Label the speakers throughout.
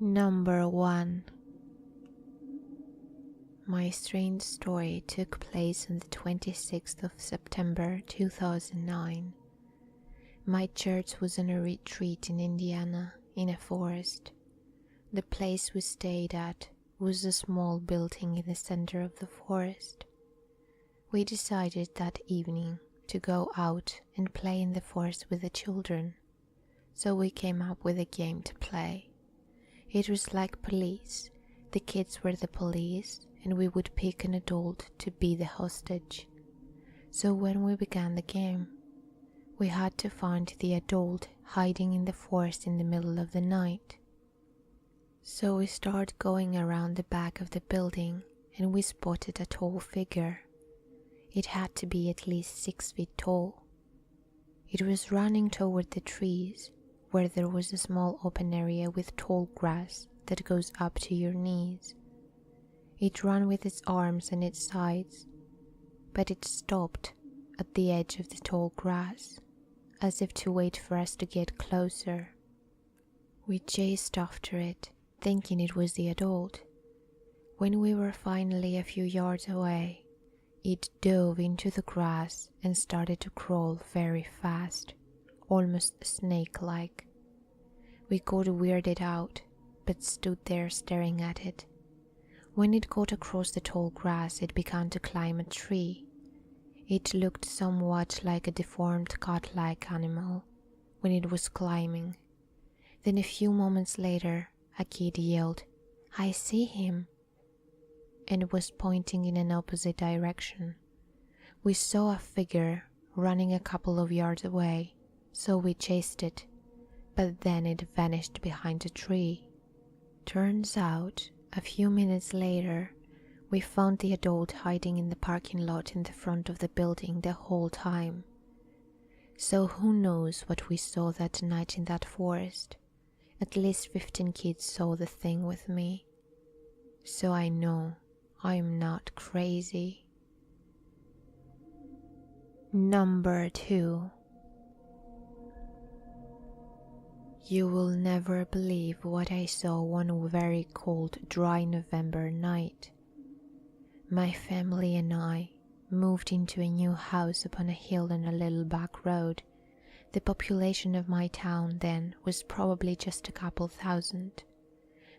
Speaker 1: Number 1. My strange story took place on the 26th of September 2009. My church was on a retreat in Indiana in a forest. The place we stayed at was a small building in the center of the forest. We decided that evening to go out and play in the forest with the children, so we came up with a game to play. It was like police. The kids were the police and we would pick an adult to be the hostage. So when we began the game, we had to find the adult hiding in the forest in the middle of the night. So we started going around the back of the building and we spotted a tall figure. It had to be at least 6 feet tall. It was running toward the trees, where there was a small open area with tall grass that goes up to your knees. It ran with its arms and its sides, but it stopped at the edge of the tall grass, as if to wait for us to get closer. We chased after it, thinking it was the adult. When we were finally a few yards away, it dove into the grass and started to crawl very fast, almost snake-like. We got weirded out, but stood there staring at it. When it got across the tall grass, it began to climb a tree. It looked somewhat like a deformed cat-like animal when it was climbing. Then a few moments later, a kid yelled, "I see him," and was pointing in an opposite direction. We saw a figure running a couple of yards away, so we chased it, but then it vanished behind a tree. Turns out, a few minutes later, we found the adult hiding in the parking lot in the front of the building the whole time. So who knows what we saw that night in that forest. At least 15 kids saw the thing with me. So I know I'm not crazy. Number 2. You will never believe what I saw one very cold, dry November night. My family and I moved into a new house upon a hill on a little back road. The population of my town then was probably just a couple thousand.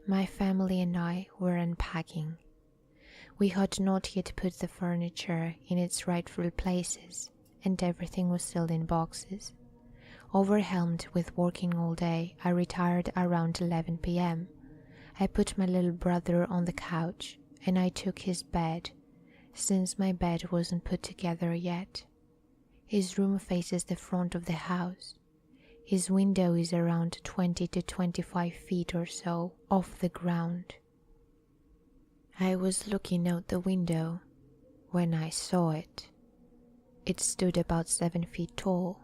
Speaker 1: My family and I were unpacking. We had not yet put the furniture in its rightful places, and everything was still in boxes. Overwhelmed with working all day, I retired around 11 p.m. I put my little brother on the couch, and I took his bed, since my bed wasn't put together yet. His room faces the front of the house. His window is around 20 to 25 feet or so off the ground. I was looking out the window when I saw it. It stood about 7 feet tall.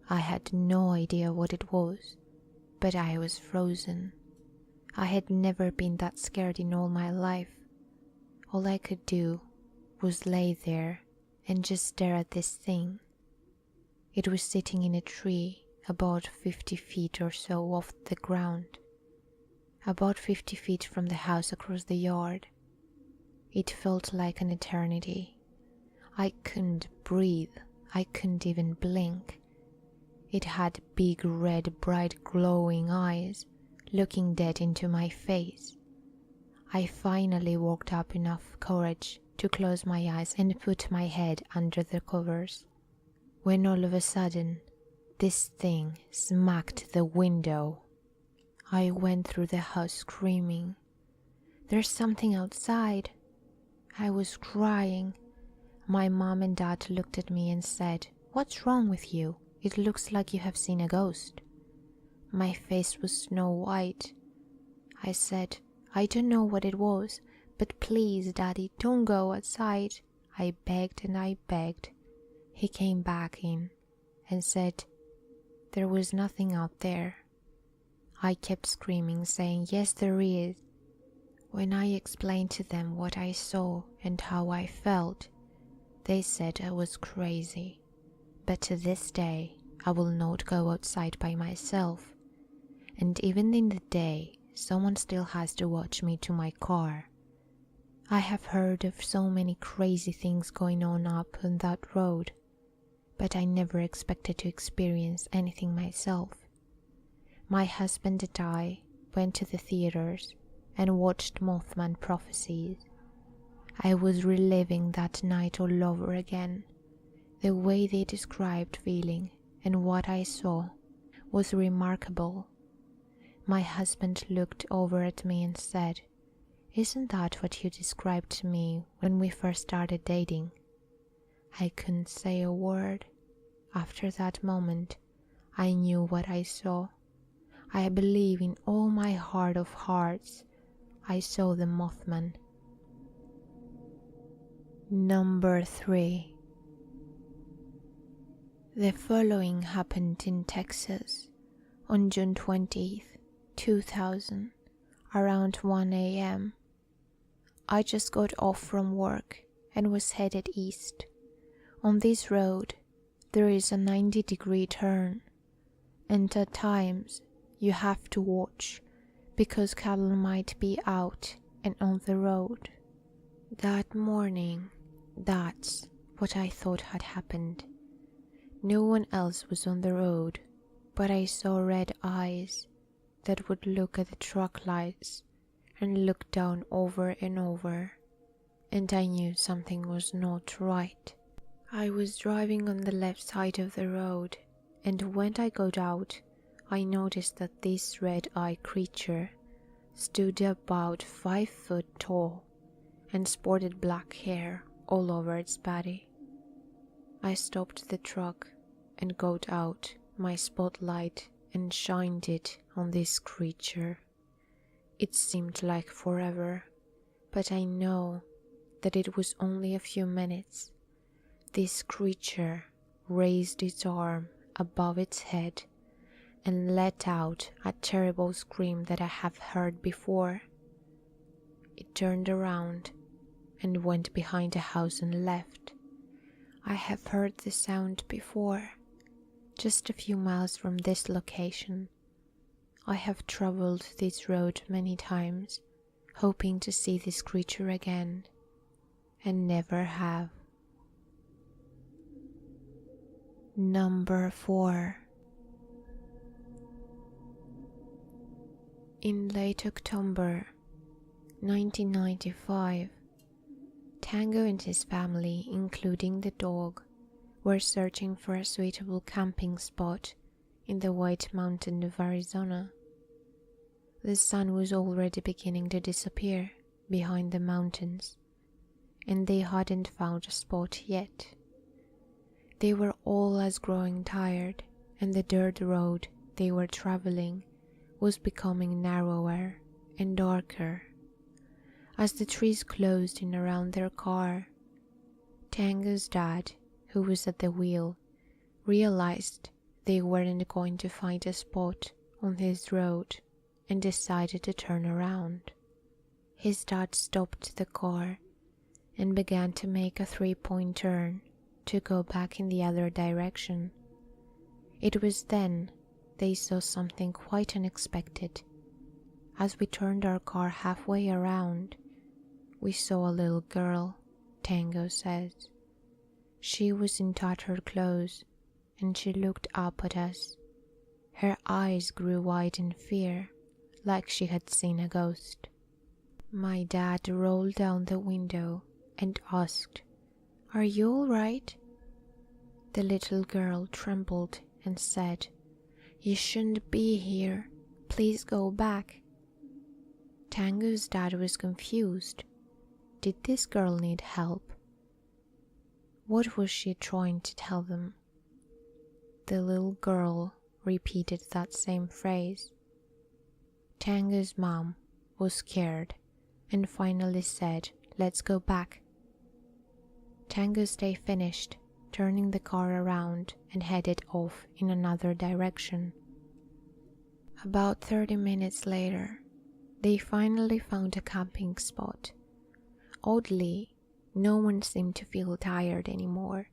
Speaker 1: I had no idea what it was, but I was frozen. I had never been that scared in all my life. All I could do was lay there and just stare at this thing. It was sitting in a tree about 50 feet or so off the ground, about 50 feet from the house across the yard. It felt like an eternity. I couldn't breathe. I couldn't even blink. It had big red, bright, glowing eyes, looking dead into my face. I finally worked up enough courage to close my eyes and put my head under the covers, when all of a sudden, this thing smacked the window. I went through the house screaming, "There's something outside!" I was crying. My mom and dad looked at me and said, "What's wrong with you? It looks like you have seen a ghost." My face was snow white. I said, "I don't know what it was, but please, Daddy, don't go outside." I begged and I begged. He came back in and said there was nothing out there. I kept screaming, saying, "Yes, there is." When I explained to them what I saw and how I felt, they said I was crazy. But to this day, I will not go outside by myself. And even in the day, someone still has to watch me to my car. I have heard of so many crazy things going on up on that road, but I never expected to experience anything myself. My husband and I went to the theaters and watched Mothman Prophecies. I was reliving that night all over again. The way they described feeling and what I saw was remarkable. My husband looked over at me and said, "Isn't that what you described to me when we first started dating?" I couldn't say a word. After that moment, I knew what I saw. I believe in all my heart of hearts, I saw the Mothman. Number 3. The following happened in Texas on June 20th, 2000, around 1 a.m. I just got off from work and was headed east. On this road, there is a 90-degree turn, and at times you have to watch because cattle might be out and on the road. That morning, that's what I thought had happened. No one else was on the road, but I saw red eyes that would look at the truck lights and look down over and over, and I knew something was not right. I was driving on the left side of the road, and when I got out, I noticed that this red-eyed creature stood about 5 foot tall and sported black hair all over its body. I stopped the truck and got out my spotlight and shined it on this creature. It seemed like forever, but I know that it was only a few minutes. This creature raised its arm above its head and let out a terrible scream that I have heard before. It turned around and went behind a house and left. I have heard the sound before, just a few miles from this location. I have traveled this road many times, hoping to see this creature again, and never have. Number 4. In late October 1995, Tango and his family, including the dog, were searching for a suitable camping spot in the White Mountain of Arizona. The sun was already beginning to disappear behind the mountains, and they hadn't found a spot yet. They were all as growing tired, and the dirt road they were traveling was becoming narrower and darker. As the trees closed in around their car, Tango's dad, who was at the wheel, realized they weren't going to find a spot on his road and decided to turn around. His dad stopped the car and began to make a 3-point turn to go back in the other direction. It was then they saw something quite unexpected. As we turned our car halfway around, we saw a little girl, Tango says. She was in tattered clothes, and she looked up at us. Her eyes grew wide in fear, like she had seen a ghost. My dad rolled down the window and asked, "Are you all right?" The little girl trembled and said, "You shouldn't be here. Please go back." Tango's dad was confused. Did this girl need help? What was she trying to tell them? The little girl repeated that same phrase. Tango's mom was scared and finally said, "Let's go back." Tango's day finished, turning the car around and headed off in another direction. About 30 minutes later, they finally found a camping spot. Oddly, no one seemed to feel tired anymore.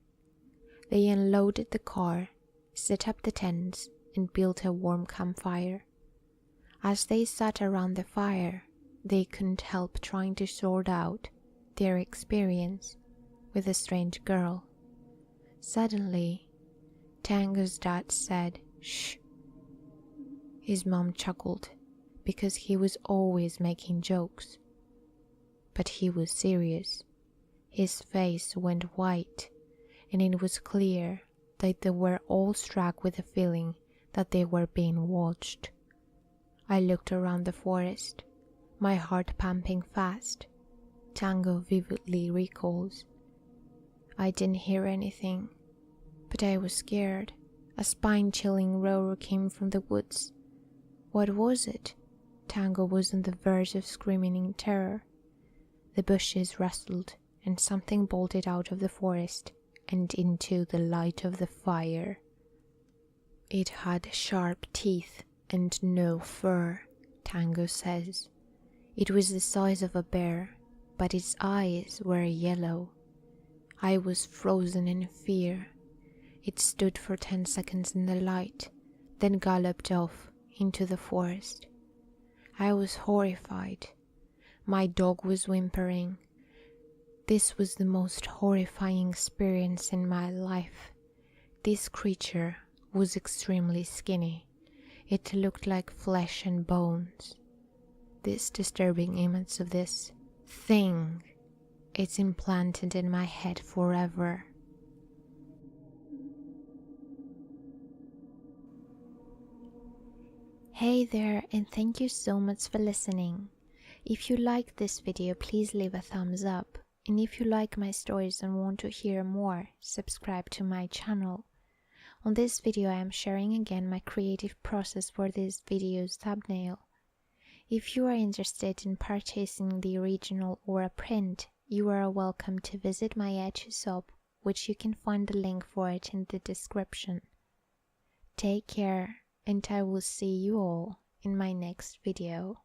Speaker 1: They unloaded the car, set up the tents, and built a warm campfire. As they sat around the fire, they couldn't help trying to sort out their experience with the strange girl. Suddenly, Tango's dad said, "Shh." His mom chuckled because he was always making jokes. But he was serious. His face went white, and it was clear that they were all struck with the feeling that they were being watched. I looked around the forest, my heart pumping fast. Tango vividly recalls. I didn't hear anything, but I was scared. A spine-chilling roar came from the woods. What was it? Tango was on the verge of screaming in terror. The bushes rustled, and something bolted out of the forest and into the light of the fire. It had sharp teeth and no fur, Tango says. It was the size of a bear, but its eyes were yellow. I was frozen in fear. It stood for 10 seconds in the light, then galloped off into the forest. I was horrified. My dog was whimpering. This was the most horrifying experience in my life. This creature was extremely skinny. It looked like flesh and bones. This disturbing image of this thing, it's implanted in my head forever. Hey there, and thank you so much for listening. If you liked this video, please leave a thumbs up. And if you like my stories and want to hear more, subscribe to my channel. On this video, I am sharing again my creative process for this video's thumbnail. If you are interested in purchasing the original or a print, you are welcome to visit my Etsy shop, which you can find the link for it in the description. Take care, and I will see you all in my next video.